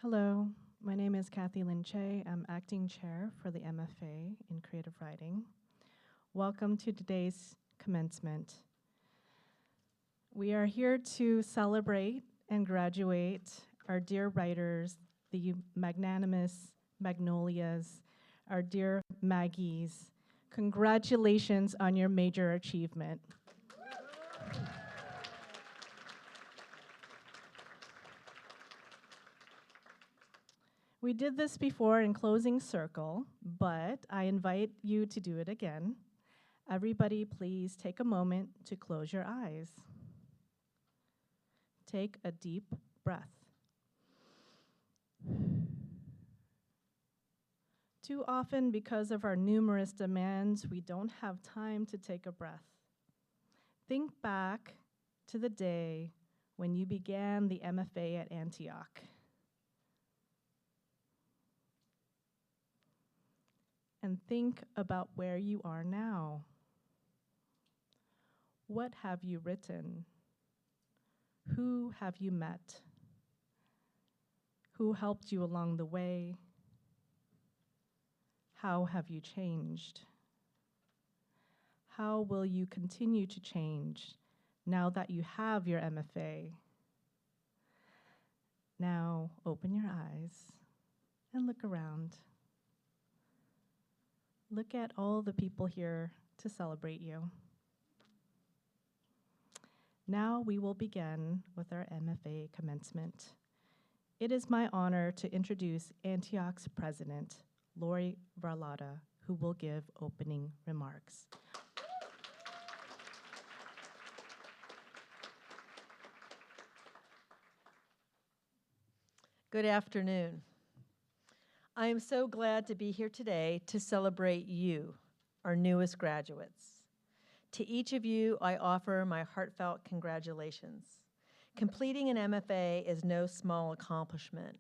Hello, my name is Kathy Lin Che. I'm acting chair for the MFA in creative writing. Welcome to today's commencement. We are here to celebrate and graduate our dear writers, the magnanimous Magnolias, our dear Maggies. Congratulations on your major achievement. We did this before in closing circle, but I invite you to do it again. Everybody, please take a moment to close your eyes. Take a deep breath. Too often, because of our numerous demands, we don't have time to take a breath. Think back to the day when you began the MFA at Antioch. And think about where you are now. What have you written? Who have you met? Who helped you along the way? How have you changed? How will you continue to change now that you have your MFA? Now open your eyes and look around. Look at all the people here to celebrate you. Now we will begin with our MFA commencement. It is my honor to introduce Antioch's president, Lori Varlata, who will give opening remarks. Good afternoon. I am so glad to be here today to celebrate you, our newest graduates. To each of you, I offer my heartfelt congratulations. Completing an MFA is no small accomplishment.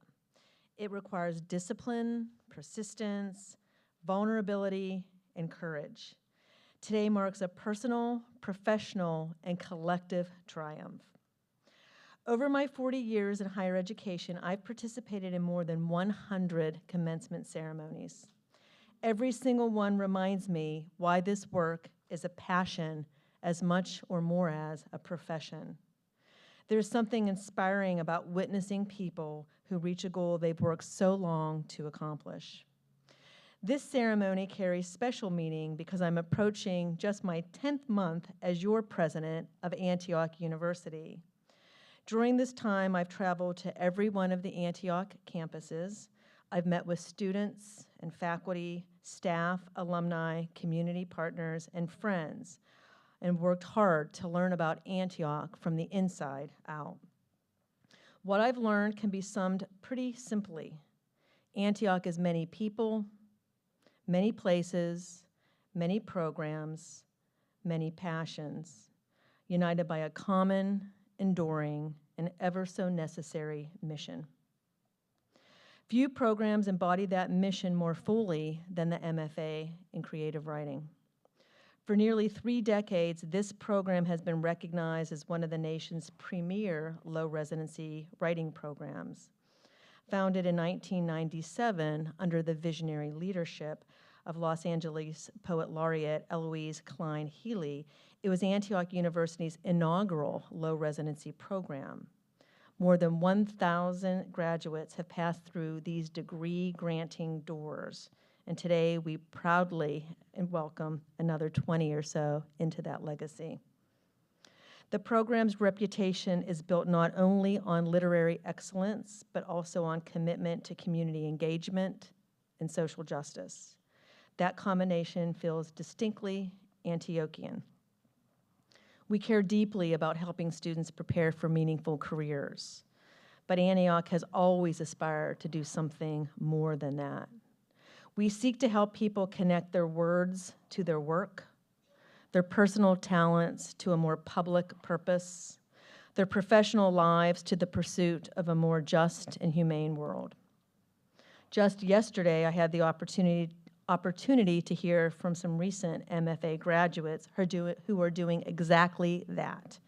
It requires discipline, persistence, vulnerability, and courage. Today marks a personal, professional, and collective triumph. Over my 40 years in higher education, I've participated in more than 100 commencement ceremonies. Every single one reminds me why this work is a passion as much or more as a profession. There's something inspiring about witnessing people who reach a goal they've worked so long to accomplish. This ceremony carries special meaning because I'm approaching just my 10th month as your president of Antioch University. During this time, I've traveled to every one of the Antioch campuses. I've met with students and faculty, staff, alumni, community partners, and friends, and worked hard to learn about Antioch from the inside out. What I've learned can be summed pretty simply. Antioch is many people, many places, many programs, many passions, united by a common, enduring, and ever so necessary mission. Few programs embody that mission more fully than the MFA in creative writing. For nearly 3 decades, this program has been recognized as one of the nation's premier low-residency writing programs. Founded in 1997 under the visionary leadership of Los Angeles poet laureate Eloise Klein Healy, it was Antioch University's inaugural low-residency program. More than 1,000 graduates have passed through these degree-granting doors, and today we proudly welcome another 20 or so into that legacy. The program's reputation is built not only on literary excellence, but also on commitment to community engagement and social justice. That combination feels distinctly Antiochian. We care deeply about helping students prepare for meaningful careers, but Antioch has always aspired to do something more than that. We seek to help people connect their words to their work, their personal talents to a more public purpose, their professional lives to the pursuit of a more just and humane world. Just yesterday, I had the opportunity to hear from some recent MFA graduates who are doing exactly that,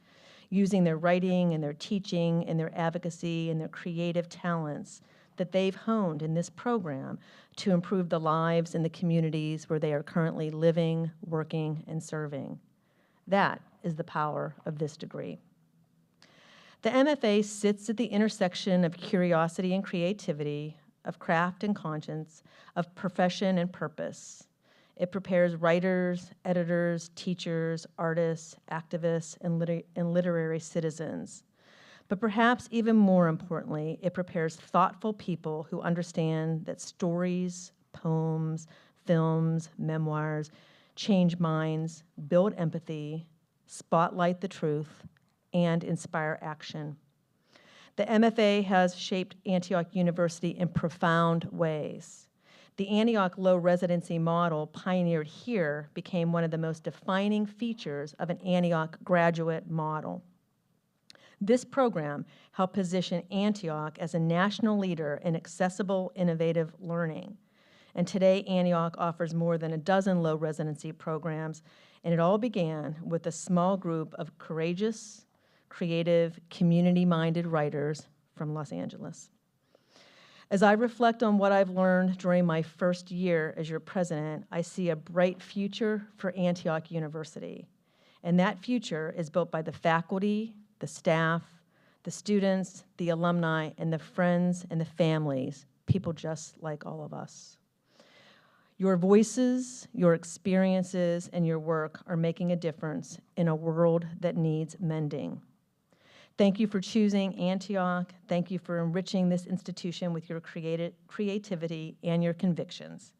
using their writing and their teaching and their advocacy and their creative talents that they've honed in this program to improve the lives in the communities where they are currently living, working, and serving. That is the power of this degree. The MFA sits at the intersection of curiosity and creativity, of craft and conscience, of profession and purpose. It prepares writers, editors, teachers, artists, activists, and literary citizens. But perhaps even more importantly, it prepares thoughtful people who understand that stories, poems, films, memoirs change minds, build empathy, spotlight the truth, and inspire action. The MFA has shaped Antioch University in profound ways. The Antioch low residency model pioneered here became one of the most defining features of an Antioch graduate model. This program helped position Antioch as a national leader in accessible, innovative learning. And today, Antioch offers more than a dozen low residency programs, and it all began with a small group of courageous, creative, community-minded writers from Los Angeles. As I reflect on what I've learned during my first year as your president, I see a bright future for Antioch University. And that future is built by the faculty, the staff, the students, the alumni, and the friends and the families, people just like all of us. Your voices, your experiences, and your work are making a difference in a world that needs mending. Thank you for choosing Antioch. Thank you for enriching this institution with your creativity and your convictions.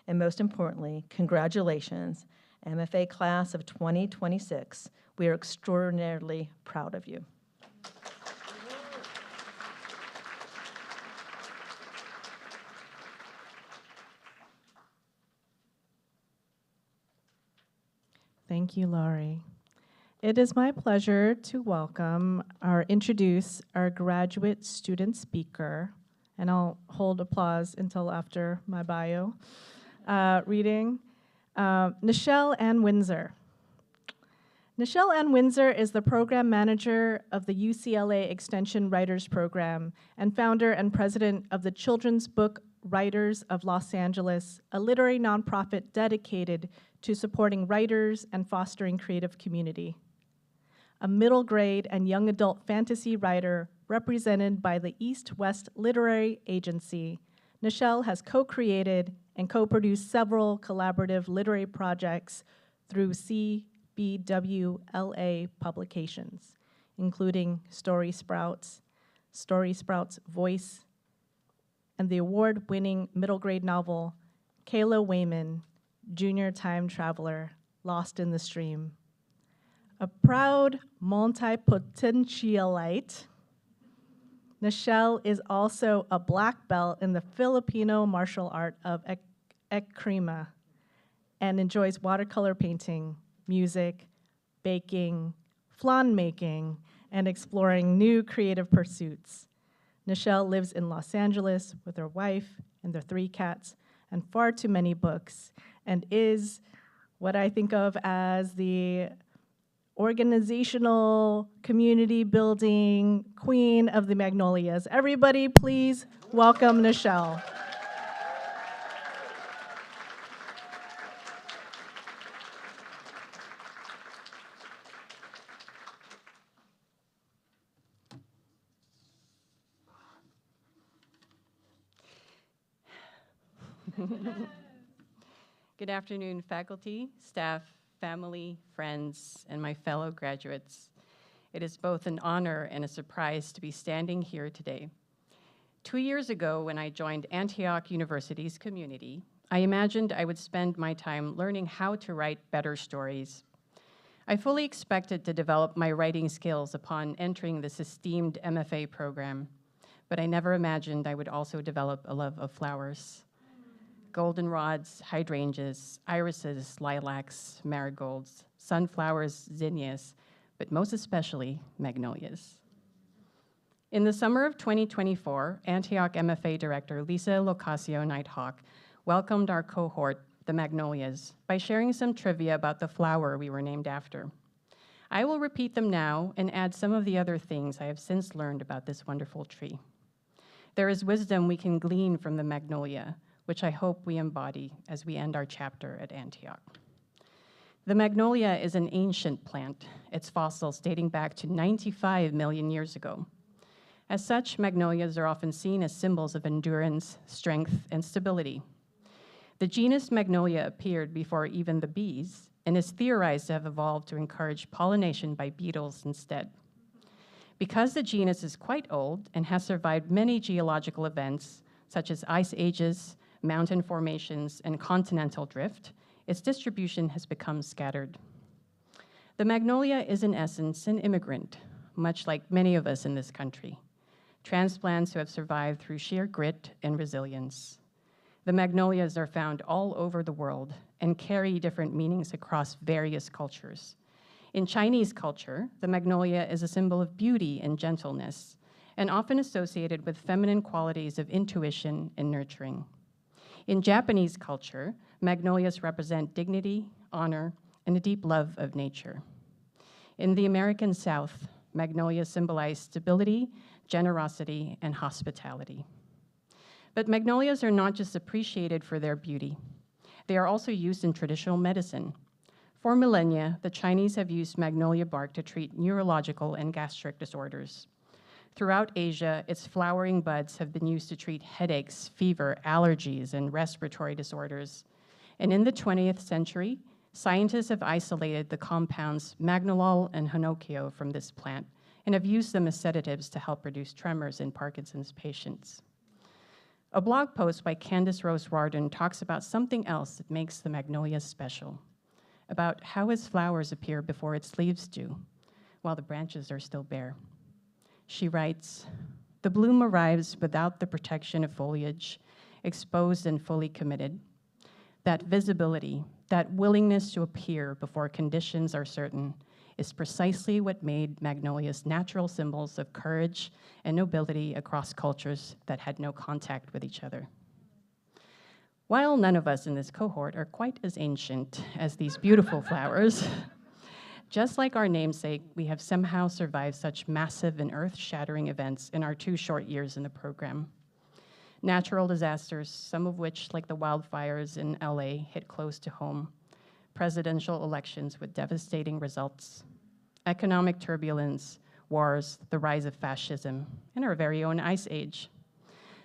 And most importantly, congratulations, MFA class of 2026. We are extraordinarily proud of you. Thank you, Laurie. It is my pleasure to introduce our graduate student speaker, and I'll hold applause until after my bio reading, Nichelle Ann Windsor. Nichelle Ann Windsor is the program manager of the UCLA Extension Writers Program and founder and president of the Children's Book Writers of Los Angeles, a literary nonprofit dedicated to supporting writers and fostering creative community. A middle grade and young adult fantasy writer represented by the East-West Literary Agency, Nichelle has co-created and co-produced several collaborative literary projects through CBWLA publications, including Story Sprouts, Voice, and the award-winning middle grade novel, Kayla Wayman, Junior Time Traveler, Lost in the Stream. A proud multi-potentialite, Nichelle is also a black belt in the Filipino martial art of Ekrima and enjoys watercolor painting, music, baking, flan making, and exploring new creative pursuits. Nichelle lives in Los Angeles with her wife and their 3 cats and far too many books, and is what I think of as the organizational, community building queen of the Magnolias. Everybody, please welcome Nichelle. Good afternoon, faculty, staff, family, friends, and my fellow graduates. It is both an honor and a surprise to be standing here today. 2 years ago, when I joined Antioch University's community, I imagined I would spend my time learning how to write better stories. I fully expected to develop my writing skills upon entering this esteemed MFA program, but I never imagined I would also develop a love of flowers. Goldenrods, hydrangeas, irises, lilacs, marigolds, sunflowers, zinnias, but most especially magnolias. In the summer of 2024, Antioch MFA Director Lisa Locasio-Nighthawk welcomed our cohort, the magnolias, by sharing some trivia about the flower we were named after. I will repeat them now and add some of the other things I have since learned about this wonderful tree. There is wisdom we can glean from the magnolia, which I hope we embody as we end our chapter at Antioch. The magnolia is an ancient plant, its fossils dating back to 95 million years ago. As such, magnolias are often seen as symbols of endurance, strength, and stability. The genus Magnolia appeared before even the bees and is theorized to have evolved to encourage pollination by beetles instead. Because the genus is quite old and has survived many geological events, such as ice ages, mountain formations, and continental drift, its distribution has become scattered. The magnolia is in essence an immigrant, much like many of us in this country, transplants who have survived through sheer grit and resilience. The magnolias are found all over the world and carry different meanings across various cultures. In Chinese culture, the magnolia is a symbol of beauty and gentleness, and often associated with feminine qualities of intuition and nurturing. In Japanese culture, magnolias represent dignity, honor, and a deep love of nature. In the American South, magnolias symbolize stability, generosity, and hospitality. But magnolias are not just appreciated for their beauty. They are also used in traditional medicine. For millennia, the Chinese have used magnolia bark to treat neurological and gastric disorders. Throughout Asia, its flowering buds have been used to treat headaches, fever, allergies, and respiratory disorders. And in the 20th century, scientists have isolated the compounds magnolol and hinokio from this plant and have used them as sedatives to help reduce tremors in Parkinson's patients. A blog post by Candace Rose Warden talks about something else that makes the magnolia special, about how its flowers appear before its leaves do, while the branches are still bare. She writes, "The bloom arrives without the protection of foliage, exposed and fully committed. That visibility, that willingness to appear before conditions are certain, is precisely what made magnolias natural symbols of courage and nobility across cultures that had no contact with each other." While none of us in this cohort are quite as ancient as these beautiful flowers, just like our namesake, we have somehow survived such massive and earth-shattering events in our 2 short years in the program. Natural disasters, some of which, like the wildfires in LA, hit close to home. Presidential elections with devastating results. Economic turbulence, wars, the rise of fascism, and our very own ice age.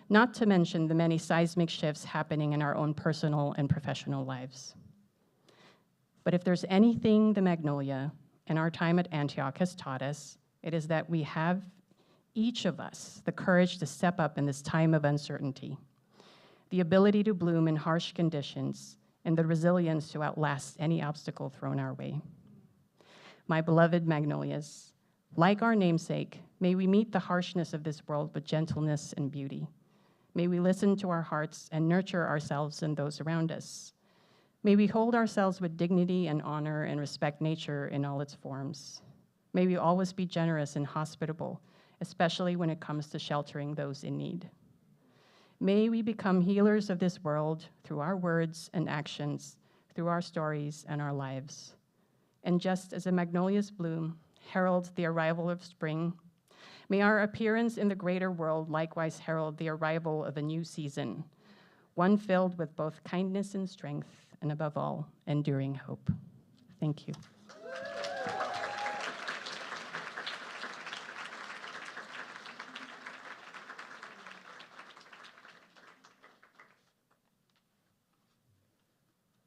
Not to mention the many seismic shifts happening in our own personal and professional lives. But if there's anything the magnolia and our time at Antioch has taught us, it is that we have, each of us, the courage to step up in this time of uncertainty, the ability to bloom in harsh conditions, and the resilience to outlast any obstacle thrown our way. My beloved magnolias, like our namesake, may we meet the harshness of this world with gentleness and beauty. May we listen to our hearts and nurture ourselves and those around us. May we hold ourselves with dignity and honor and respect nature in all its forms. May we always be generous and hospitable, especially when it comes to sheltering those in need. May we become healers of this world through our words and actions, through our stories and our lives. And just as the magnolia's bloom heralds the arrival of spring, may our appearance in the greater world likewise herald the arrival of a new season, one filled with both kindness and strength, and above all, enduring hope. Thank you.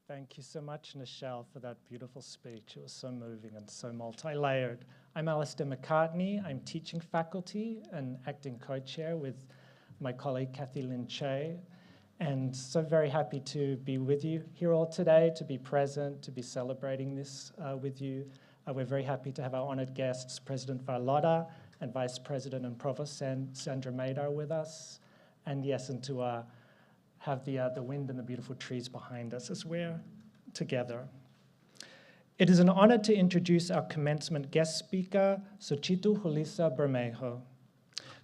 Thank you so much, Nichelle, for that beautiful speech. It was so moving and so multi-layered. I'm Alistair McCartney. I'm teaching faculty and acting co-chair with my colleague, Kathy Lin Che. And so very happy to be with you here all today, to be present, to be celebrating this with you. We're very happy to have our honored guests, President Varlotta and Vice President and Provost Sandra Madar with us. And yes, and to have the wind and the beautiful trees behind us as we're together. It is an honor to introduce our commencement guest speaker, Xochitl Julissa Bermejo.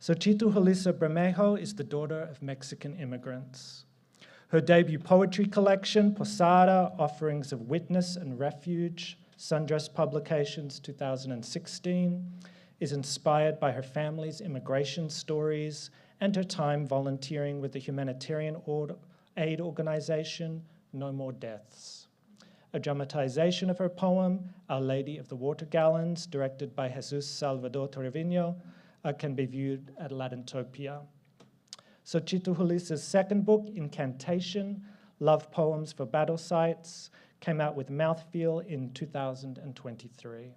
Xochitl Julissa Bermejo is the daughter of Mexican immigrants. Her debut poetry collection, Posada, Offerings of Witness and Refuge, Sundress Publications 2016, is inspired by her family's immigration stories and her time volunteering with the humanitarian aid organization No More Deaths. A dramatization of her poem, Our Lady of the Water Gallons, directed by Jesus Salvador Torrevino, can be viewed at Latintopia. Xochitl Julisa's second book, Incantation, Love Poems for Battle Sites, came out with Mouthfeel in 2023.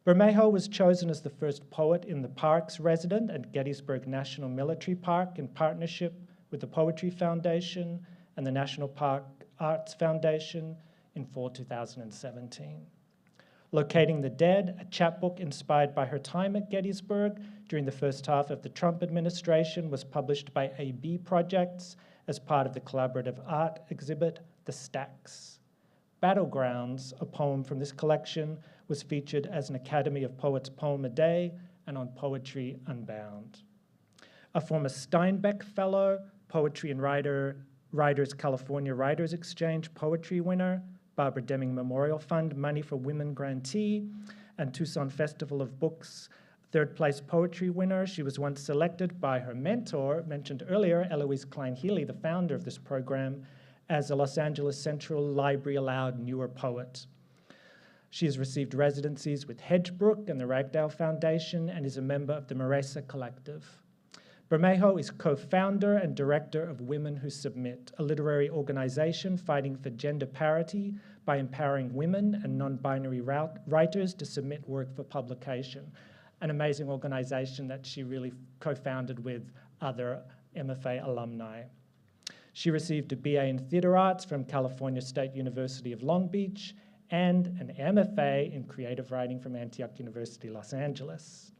Bermejo was chosen as the first poet in the Parks resident at Gettysburg National Military Park in partnership with the Poetry Foundation and the National Park Arts Foundation in fall 2017. Locating the Dead, a chapbook inspired by her time at Gettysburg during the first half of the Trump administration, was published by AB Projects as part of the collaborative art exhibit, The Stacks. Battlegrounds, a poem from this collection, was featured as an Academy of Poets Poem a Day and on Poetry Unbound. A former Steinbeck Fellow, Poetry and Writers California Writers Exchange Poetry winner, Barbara Deming Memorial Fund Money for Women grantee, and Tucson Festival of Books third place poetry winner. She was once selected by her mentor, mentioned earlier, Eloise Klein-Healy, the founder of this program, as a Los Angeles Central Library Allowed Newer Poet. She has received residencies with Hedgebrook and the Ragdale Foundation and is a member of the Maresa Collective. Bermejo is co-founder and director of Women Who Submit, a literary organization fighting for gender parity by empowering women and non-binary writers to submit work for publication. An amazing organization that she really co-founded with other MFA alumni. She received a BA in Theater Arts from California State University of Long Beach and an MFA in Creative Writing from Antioch University, Los Angeles.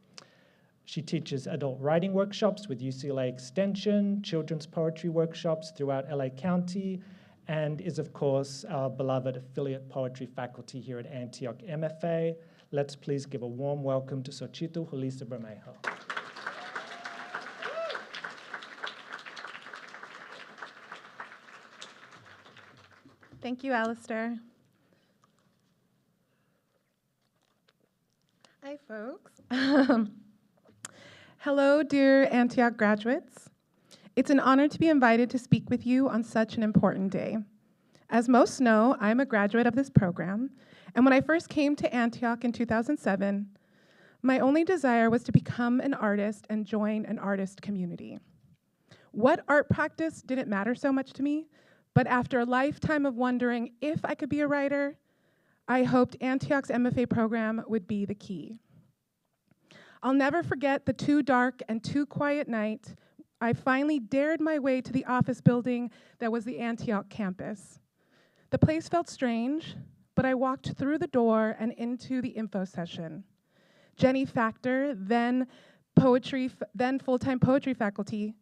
She teaches adult writing workshops with UCLA Extension, children's poetry workshops throughout LA County, and is, of course, our beloved affiliate poetry faculty here at Antioch MFA. Let's please give a warm welcome to Xochitl Julisa Bermejo. Thank you, Alistair. Hi, folks. Hello, dear Antioch graduates. It's an honor to be invited to speak with you on such an important day. As most know, I'm a graduate of this program, and when I first came to Antioch in 2007, my only desire was to become an artist and join an artist community. What art practice didn't matter so much to me, but after a lifetime of wondering if I could be a writer, I hoped Antioch's MFA program would be the key. I'll never forget the too dark and too quiet night I finally dared my way to the office building that was the Antioch campus. The place felt strange, but I walked through the door and into the info session. Jenny Factor, then full-time poetry faculty,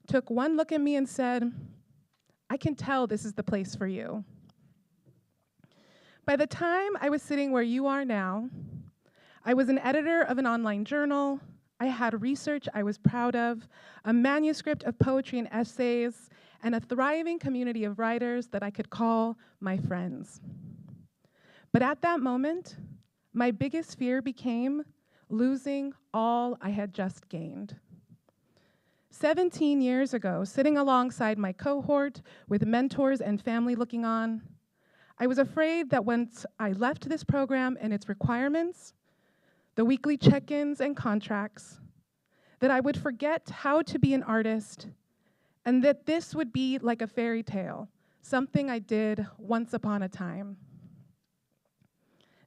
took one look at me and said, "I can tell this is the place for you." By the time I was sitting where you are now, I was an editor of an online journal. I had research I was proud of, a manuscript of poetry and essays, and a thriving community of writers that I could call my friends. But at that moment, my biggest fear became losing all I had just gained. 17 years ago, sitting alongside my cohort with mentors and family looking on, I was afraid that once I left this program and its requirements, the weekly check-ins and contracts, that I would forget how to be an artist, and that this would be like a fairy tale, something I did once upon a time.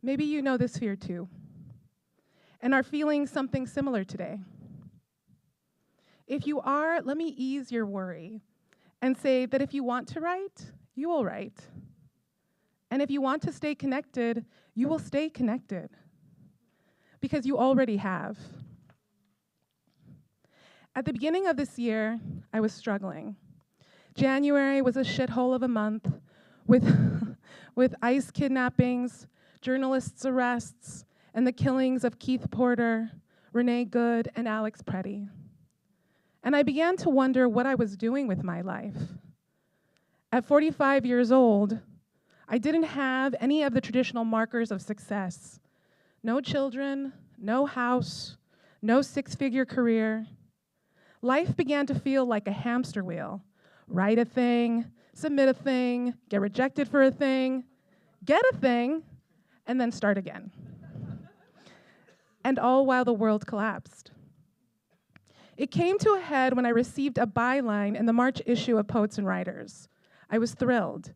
Maybe you know this fear too, and are feeling something similar today. If you are, let me ease your worry and say that if you want to write, you will write. And if you want to stay connected, you will stay connected, because you already have. At the beginning of this year, I was struggling. January was a shithole of a month with ICE kidnappings, journalists' arrests, and the killings of Keith Porter, Renee Good, and Alex Preddy. And I began to wonder what I was doing with my life. At 45 years old, I didn't have any of the traditional markers of success. No children, no house, no six-figure career. life began to feel like a hamster wheel. Write a thing, submit a thing, get rejected for a thing, get a thing, and then start again. And all while the world collapsed. It came to a head when I received a byline in the March issue of Poets and Writers. I was thrilled.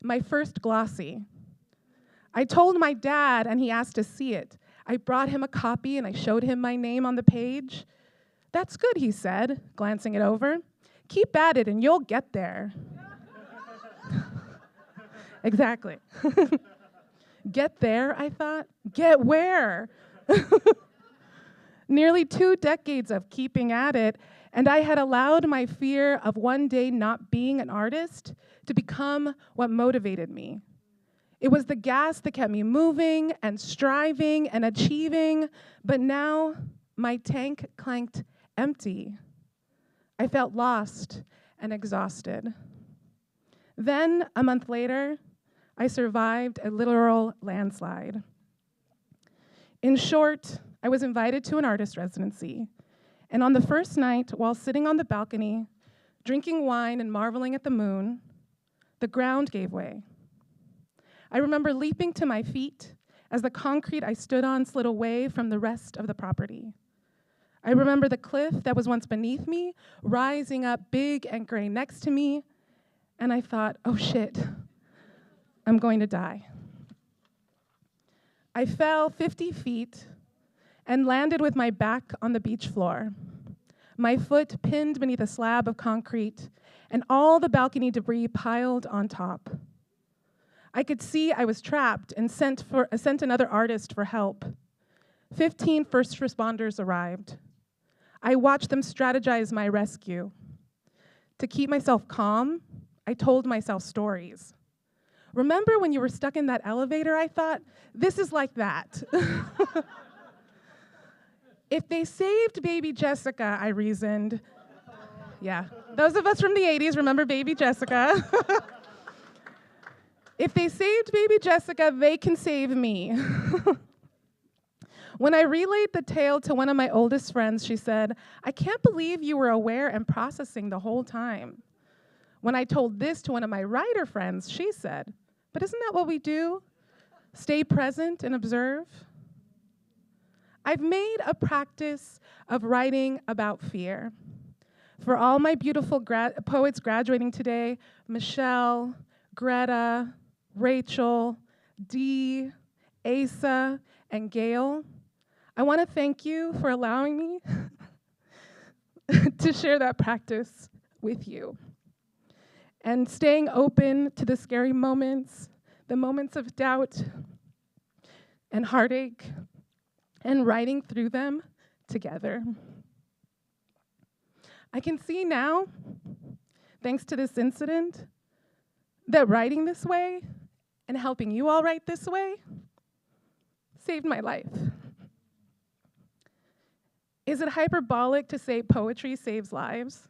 My first glossy. I told my dad, and he asked to see it. I brought him a copy, and I showed him my name on the page. "That's good," he said, glancing it over. "Keep at it, and you'll get there." Exactly. Get there, I thought. Get where? Nearly 2 decades of keeping at it, and I had allowed my fear of one day not being an artist to become what motivated me. It was the gas that kept me moving and striving and achieving, but now my tank clanked empty. I felt lost and exhausted. Then, a month later, I survived a literal landslide. In short, I was invited to an artist residency, and on the first night, while sitting on the balcony, drinking wine and marveling at the moon, the ground gave way. I remember leaping to my feet as the concrete I stood on slid away from the rest of the property. I remember the cliff that was once beneath me, rising up big and gray next to me, and I thought, oh shit, I'm going to die. I fell 50 feet and landed with my back on the beach floor, my foot pinned beneath a slab of concrete, and all the balcony debris piled on top. I could see I was trapped and sent another artist for help. 15 first responders arrived. I watched them strategize my rescue. To keep myself calm, I told myself stories. Remember when you were stuck in that elevator? I thought, this is like that. If they saved baby Jessica, I reasoned. Yeah, those of us from the 80s remember baby Jessica. If they saved baby Jessica, they can save me. When I relayed the tale to one of my oldest friends, she said, "I can't believe you were aware and processing the whole time." When I told this to one of my writer friends, she said, "But isn't that what we do? Stay present and observe?" I've made a practice of writing about fear. For all my beautiful poets graduating today, Michelle, Greta, Rachel, Dee, Asa, and Gail, I want to thank you for allowing me to share that practice with you. And staying open to the scary moments, the moments of doubt and heartache, and writing through them together. I can see now, thanks to this incident, that writing this way and helping you all write this way saved my life. Is it hyperbolic to say poetry saves lives?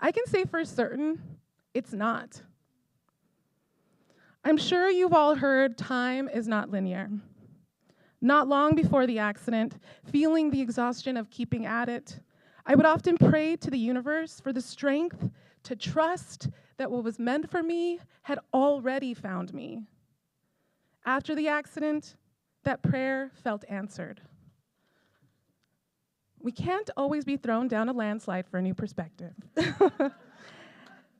I can say for certain it's not. I'm sure you've all heard time is not linear. Not long before the accident, feeling the exhaustion of keeping at it, I would often pray to the universe for the strength to trust that what was meant for me had already found me. After the accident, that prayer felt answered. We can't always be thrown down a landslide for a new perspective.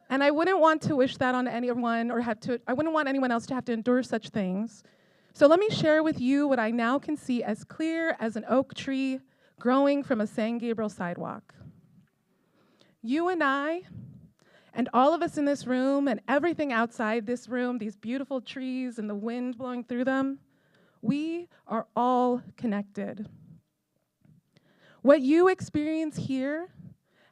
And I wouldn't want to wish that on anyone I wouldn't want anyone else to have to endure such things. So let me share with you what I now can see as clear as an oak tree growing from a San Gabriel sidewalk. You and I, and all of us in this room, and everything outside this room, these beautiful trees and the wind blowing through them, we are all connected. What you experience here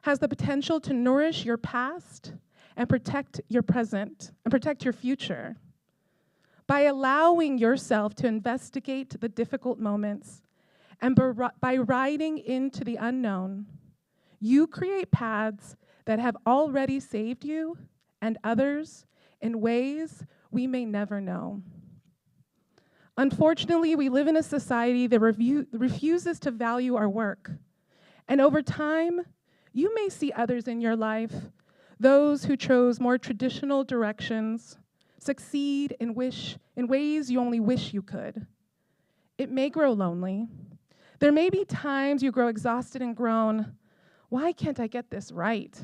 has the potential to nourish your past and protect your present and protect your future. By allowing yourself to investigate the difficult moments and by riding into the unknown, you create paths that have already saved you and others in ways we may never know. Unfortunately, we live in a society that refuses to value our work. And over time, You may see others in your life, those who chose more traditional directions, succeed in ways you only wish you could. It may grow lonely. There may be times you grow exhausted and groan, why can't I get this right?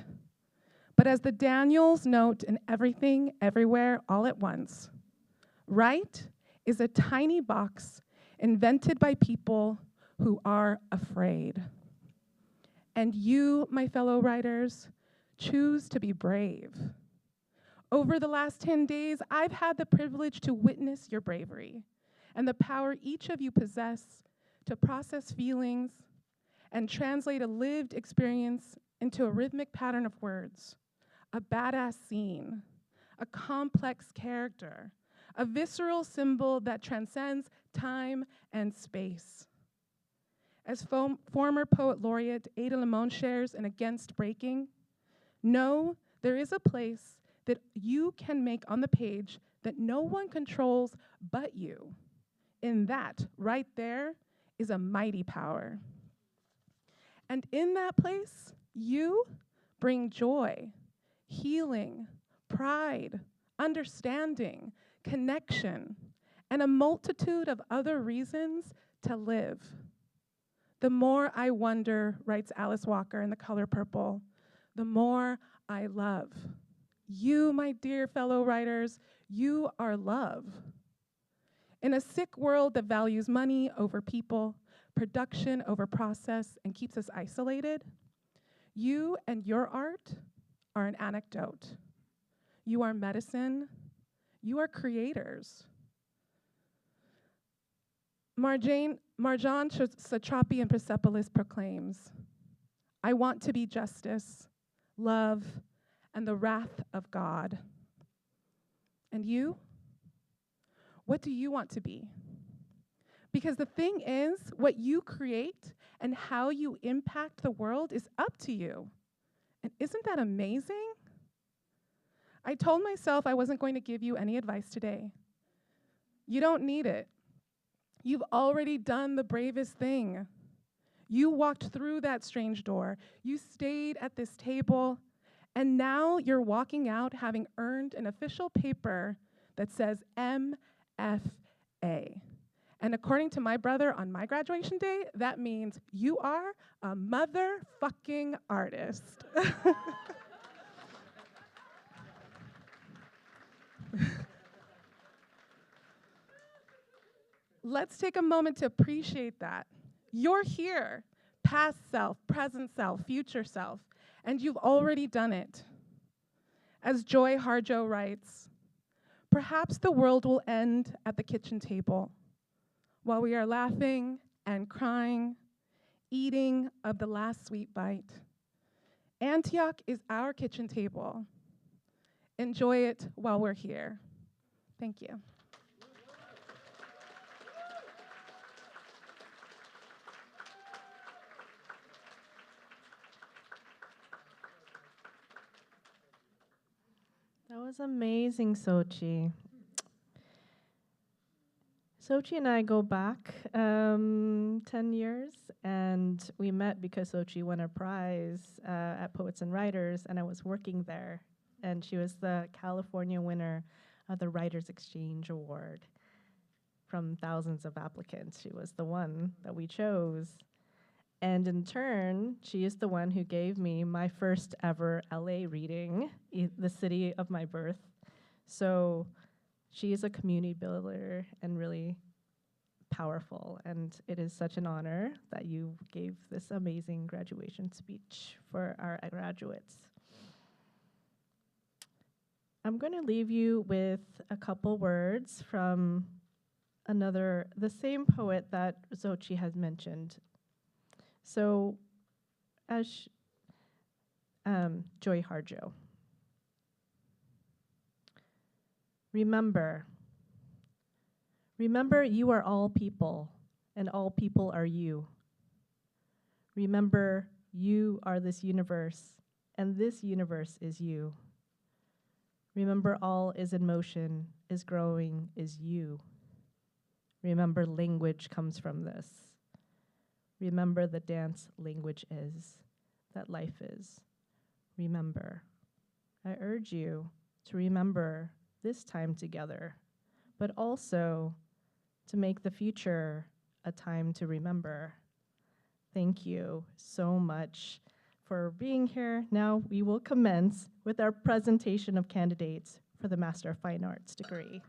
But as the Daniels note in Everything, Everywhere, All at Once, right is a tiny box invented by people who are afraid. And you, my fellow writers, choose to be brave. Over the last 10 days, I've had the privilege to witness your bravery and the power each of you possess to process feelings and translate a lived experience into a rhythmic pattern of words, a badass scene, a complex character, a visceral symbol that transcends time and space. As former poet laureate Ada Limon shares in Against Breaking, know there is a place that you can make on the page that no one controls but you. In that, right there, is a mighty power. And in that place, you bring joy, healing, pride, understanding, connection, and a multitude of other reasons to live. The more I wonder, writes Alice Walker in The Color Purple, the more I love. You, my dear fellow writers, you are love. In a sick world that values money over people, production over process, and keeps us isolated, you and your art are an anecdote. You are medicine. You are creators. Marjan Satrapi in Persepolis proclaims, I want to be justice, love, and the wrath of God. And you? What do you want to be? Because the thing is, what you create and how you impact the world is up to you. And isn't that amazing? I told myself I wasn't going to give you any advice today. You don't need it. You've already done the bravest thing. You walked through that strange door. You stayed at this table. And now you're walking out having earned an official paper that says MFA. And according to my brother on my graduation day, that means you are a motherfucking artist. Let's take a moment to appreciate that. You're here, past self, present self, future self, and you've already done it. As Joy Harjo writes, perhaps the world will end at the kitchen table while we are laughing and crying, eating of the last sweet bite. Antioch is our kitchen table. Enjoy it while we're here. Thank you. That was amazing, Sochi. Sochi and I go back 10 years, and we met because Sochi won a prize at Poets and Writers, and I was working there. And she was the California winner of the Writers Exchange Award from thousands of applicants. She was the one that we chose. And in turn, she is the one who gave me my first ever LA reading, the city of my birth. So she is a community builder and really powerful. And it is such an honor that you gave this amazing graduation speech for our graduates. I'm going to leave you with a couple words from the same poet that Xochitl has mentioned. So, as Joy Harjo, remember you are all people, and all people are you. Remember you are this universe, and this universe is you. Remember all is in motion, is growing, is you. Remember language comes from this. Remember the dance language is. that life is. Remember. I urge you to remember this time together, but also to make the future a time to remember. Thank you so much for being here. Now we will commence with our presentation of candidates for the Master of Fine Arts degree.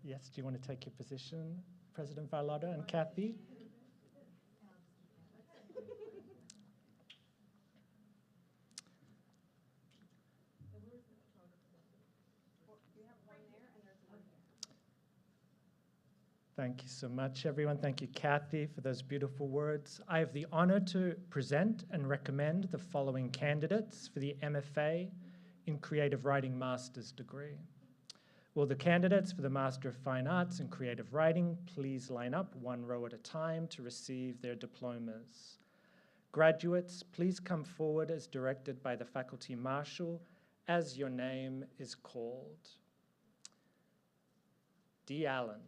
Yes, do you want to take your position, President Varlotta and Kathy? Thank you so much, everyone. Thank you, Kathy, for those beautiful words. I have the honor to present and recommend the following candidates for the MFA in Creative Writing Master's degree. Will the candidates for the Master of Fine Arts in Creative Writing please line up one row at a time to receive their diplomas? Graduates, please come forward as directed by the faculty marshal as your name is called. D. Allen.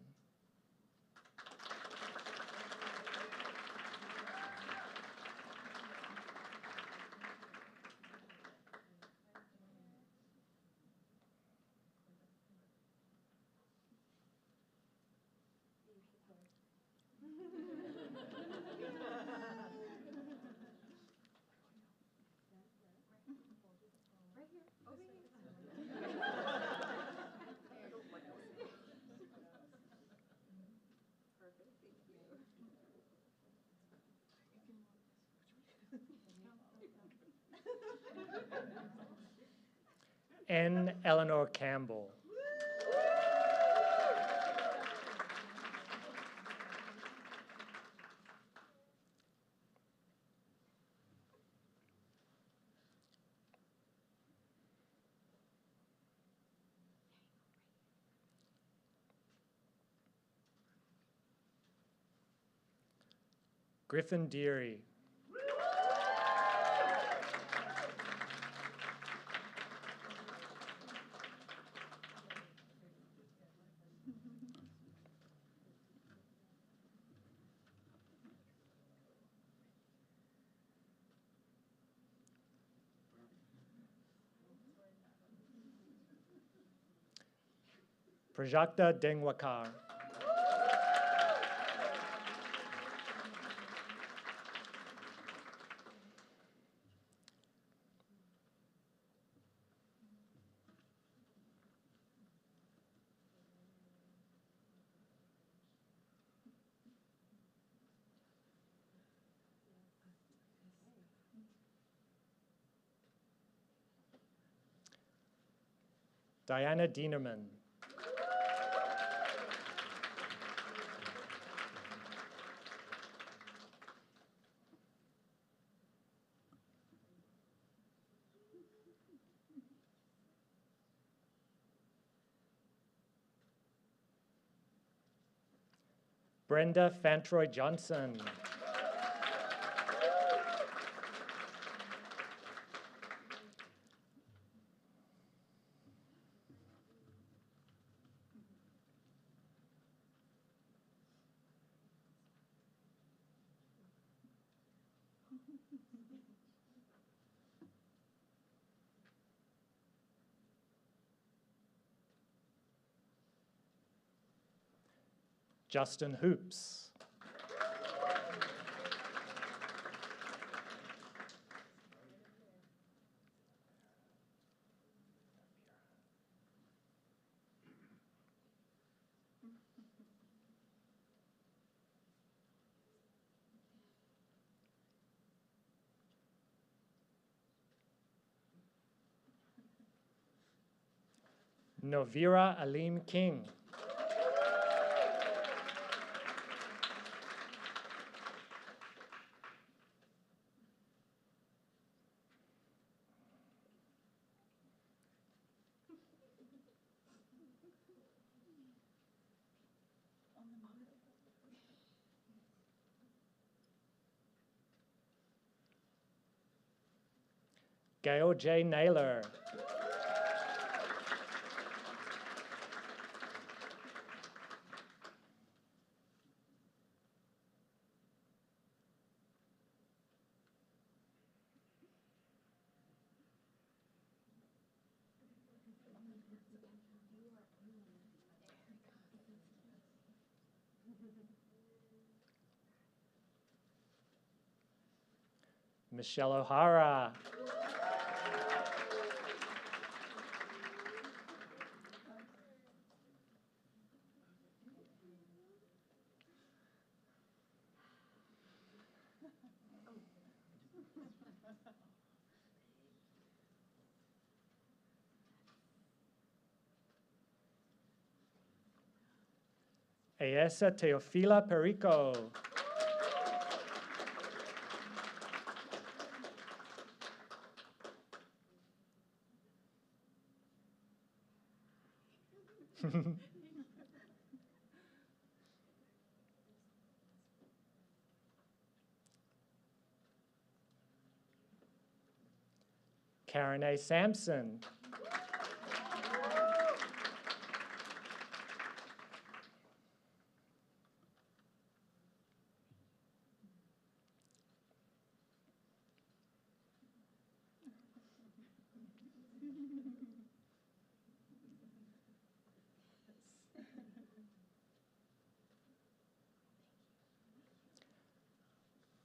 N. Eleanor Campbell. Griffin Deary. Prajakta Dengwakar. Diana Dienerman. Brenda Fantroy Johnson. Justin Hoops. Novira Alim King. Gail J. Naylor. Michelle O'Hara. Ayesa Teofila Perico. Karen A. Sampson.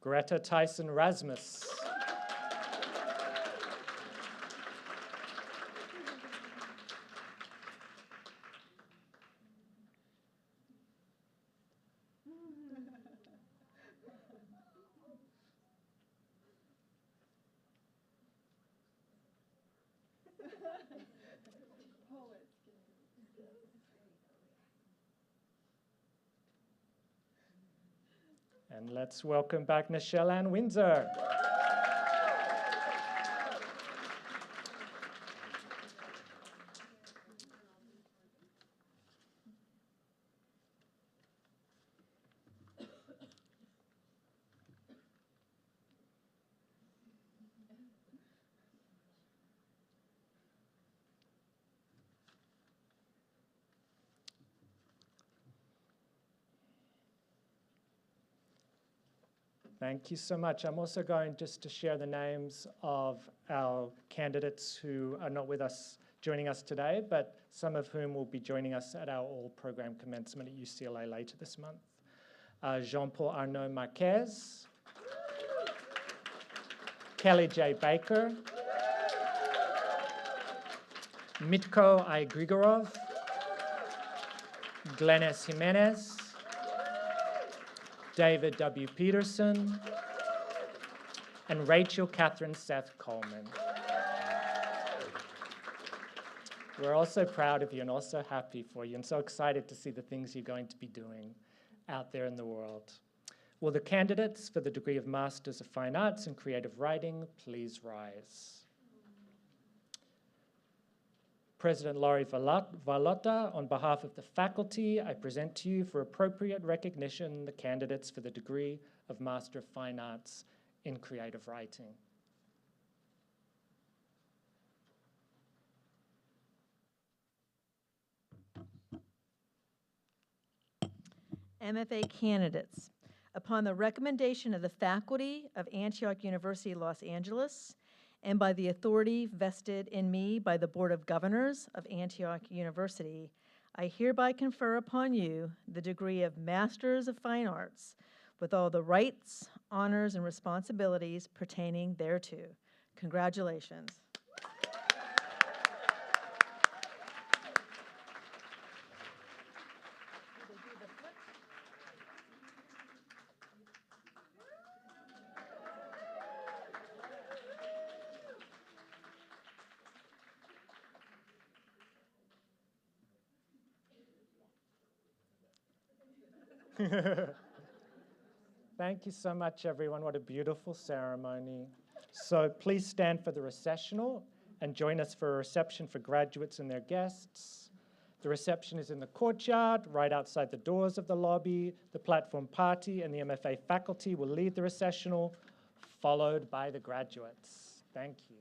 Greta Tyson Rasmus. And let's welcome back Nichelle Ann Windsor. Thank you so much. I'm also going just to share the names of our candidates who are not with us, joining us today, but some of whom will be joining us at our all-program commencement at UCLA later this month. Jean-Paul Arnaud Marquez, Kelly J. Baker, Mitko I. Grigorov, Glenis Jimenez, David W. Peterson, and Rachel Catherine Seth Coleman. We're also proud of you and also happy for you and so excited to see the things you're going to be doing out there in the world. Will the candidates for the degree of Masters of Fine Arts in Creative Writing please rise? President Laurie Valotta, on behalf of the faculty, I present to you for appropriate recognition the candidates for the degree of Master of Fine Arts in Creative Writing. MFA candidates. Upon the recommendation of the faculty of Antioch University, Los Angeles, and by the authority vested in me by the Board of Governors of Antioch University, I hereby confer upon you the degree of Masters of Fine Arts with all the rights, honors, and responsibilities pertaining thereto. Congratulations. Thank you so much, everyone. What a beautiful ceremony. So please stand for the recessional and join us for a reception for graduates and their guests. The reception is in the courtyard, right outside the doors of the lobby. The platform party and the MFA faculty will lead the recessional, followed by the graduates. Thank you.